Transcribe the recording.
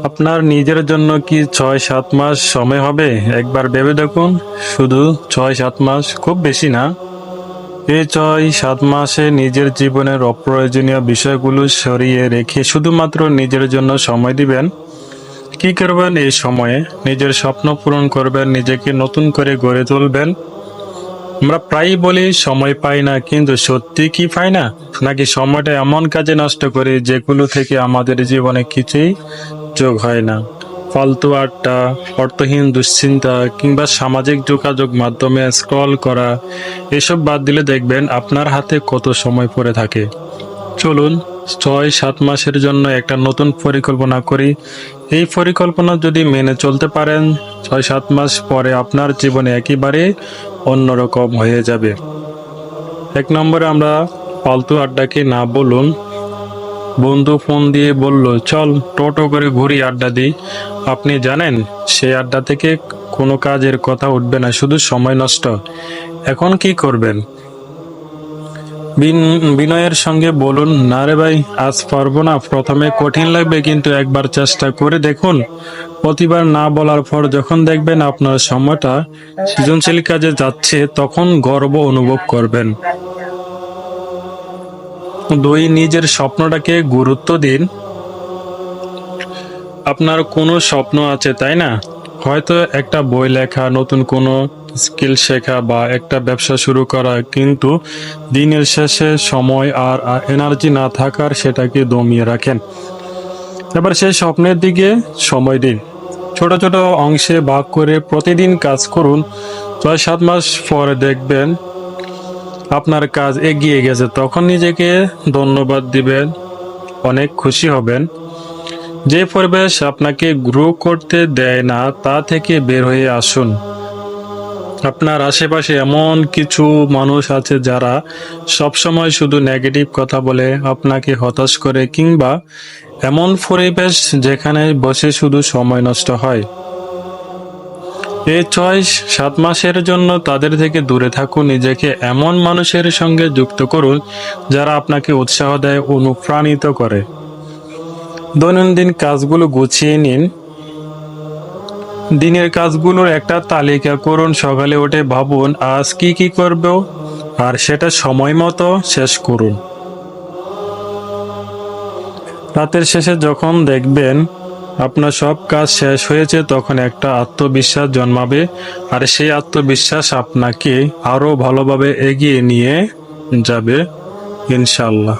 আপনার নিজের জন্য কি 6-7 মাস সময় হবে? একবার ভেবে দেখুন। শুধু 6-7 মাস, খুব বেশি না। এই 6-7 মাসে নিজের জীবনের অপ্রয়োজনীয় বিষয়গুলো সরিয়ে রেখে শুধুমাত্র নিজের জন্য সময় দিবেন। কি করবেন এই সময়ে? নিজের স্বপ্ন পূরণ করবেন, নিজেকে নতুন করে গড়ে তুলবেন। আমরা প্রায়ই বলি সময় পাই না, কিন্তু সত্যি কি পাই না? নাকি সময়টা এমন কাজে নষ্ট করি যেগুলো থেকে আমাদের জীবনে কিছুই যোগ হয় না? ফালতু আড্ডা, অর্থহীন দুশ্চিন্তা কিংবা সামাজিক যোগাযোগ মাধ্যমে স্ক্রল করা, এসব বাদ দিলে দেখবেন আপনার হাতে কত সময় পড়ে থাকে। চলুন 6-7 মাসের জন্য একটা নতুন পরিকল্পনা করি। এই পরিকল্পনা যদি মেনে চলতে পারেন, 6-7 মাস পরে আপনার জীবনে একেবারে অন্যরকম হয়ে যাবে। 1 নম্বরে আমরা ফালতু আড্ডাকে না বলুন। বন্ধু ফোন দিয়ে বলল, চল টোটো করে ঘুরি, আড্ডা দিই। আপনি জানেন সেই আড্ডা থেকে কোনো কাজের কথা উঠবে না, শুধু সময় নষ্ট। এখন কি করবেন? বিনয়ের সঙ্গে বলুন, না রে ভাই, আজ পারবো না। প্রথমে কঠিন লাগবে, কিন্তু একবার চেষ্টা করে দেখুন। প্রতিবার না বলার পর যখন দেখবেন আপনার সময়টা সৃজনশীল কাজে যাচ্ছে, তখন গর্ব অনুভব করবেন। 2, নিজের স্বপ্নটাকে গুরুত্ব দিন। আপনার কোনো স্বপ্ন আছে, তাই না? হয়তো একটা বই লেখা, নতুন কোনো স্কিল শেখা বা একটা ব্যবসা শুরু করা, কিন্তু দিনের শেষে সময় আর এনার্জি না থাকার সেটাকে দমিয়ে রাখেন। এবার সেই স্বপ্নের দিকে সময় দিন। ছোট ছোট অংশে ভাগ করে প্রতিদিন কাজ করুন। 6-7 মাস পরে দেখবেন আপনার কাজ এগিয়ে গেছে, তখন নিজেকে ধন্যবাদ দিবেন, অনেক খুশি হবেন। যে পরিবেশ আপনাকে গ্রো করতে দেয় না, তা থেকে বের হয়ে আসুন। আপনার আশেপাশে এমন কিছু মানুষ আছে যারা সবসময় শুধু নেগেটিভ কথা বলে, আপনাকে হতাশ করে, কিংবা এমন পরিবেশ যেখানে বসে শুধু সময় নষ্ট হয়। এই 6-7 মাসের জন্য তাদের থেকে দূরে থাকুন। নিজেকে এমন মানুষের সঙ্গে যুক্ত করুন যারা আপনাকে উৎসাহ দেয়, অনুপ্রাণিত করে। দৈনন্দিন কাজগুলো গুছিয়ে নিন। দিনের কাজগুলোর একটা তালিকা করুন। সকালে উঠে ভাবুন আজ কি কি করব, আর সেটা সময় মতো শেষ করুন। রাতের শেষে যখন দেখবেন আপনার সব কাজ শেষ হয়েছে, তখন একটা আত্মবিশ্বাস জন্মাবে, আর সেই আত্মবিশ্বাস আপনাকে আরো ভালোভাবে এগিয়ে নিয়ে যাবে, ইনশাআল্লাহ।